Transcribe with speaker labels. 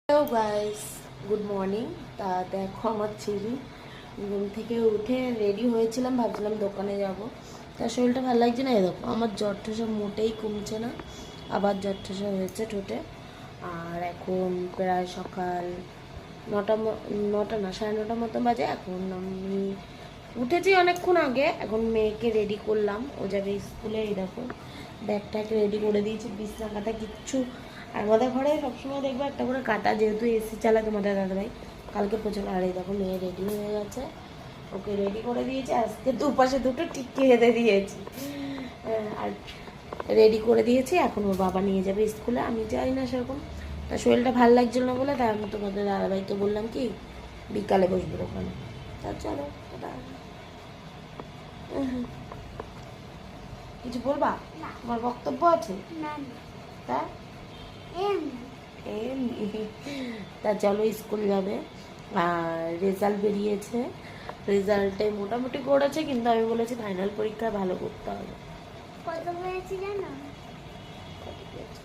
Speaker 1: Hello guys, good morning. তা দেখো আমার ছেলে ঘুম থেকে উঠে রেডি হয়েছিলাম, ভাবছিলাম দোকানে যাব। তার শরীরটা ভালো লাগছে না, দেখো আমার জ্বর ঠসা মোটেই কমছে না, আবার জ্বর ঠসা হয়েছে ঠোঁটে। আর এখন প্রায় সকাল নটা নটা না 9:30 মতো বাজে। এখন আমি উঠেছি অনেকক্ষণ আগে, এখন মেয়েকে রেডি করলাম, ও যাবে স্কুলে। এই দেখো ব্যাগটাকে রেডি করে দিয়েছি, বিছনা কাঁথা কিচ্ছু। আর আমাদের ঘরে সবসময় দেখবে একটা করে কাঁথা, যেহেতু এসি চালায় তোমাদের দাদাভাই, কালকে প্রচুর। আর এই দেখো মেয়ে রেডি হয়ে গেছে, ওকে রেডি করে দিয়েছি। আজকে দুপাশে দুটো টিক্কি বেঁধে দিয়েছি। আর রেডি করে দিয়েছি, এখন ওর বাবা নিয়ে যাবে স্কুলে। আমি যাই না সেরকম, তার শরীরটা ভালো লাগছিল না বলে, তাই আমি তোমাদের দাদাভাইকে বললাম কি বিকালে বসবো ওখানে। তা চলো, কিছু বলবা? তোমার বক্তব্য আছে? তা তা চলো, স্কুল যাবে। আর রেজাল্ট বেরিয়েছে, রেজাল্টে মোটামুটি করেছে, কিন্তু আমি বলেছি ফাইনাল পরীক্ষায় ভালো করতে হবে।
Speaker 2: কত হয়েছে জানো?
Speaker 1: কত পেয়েছে?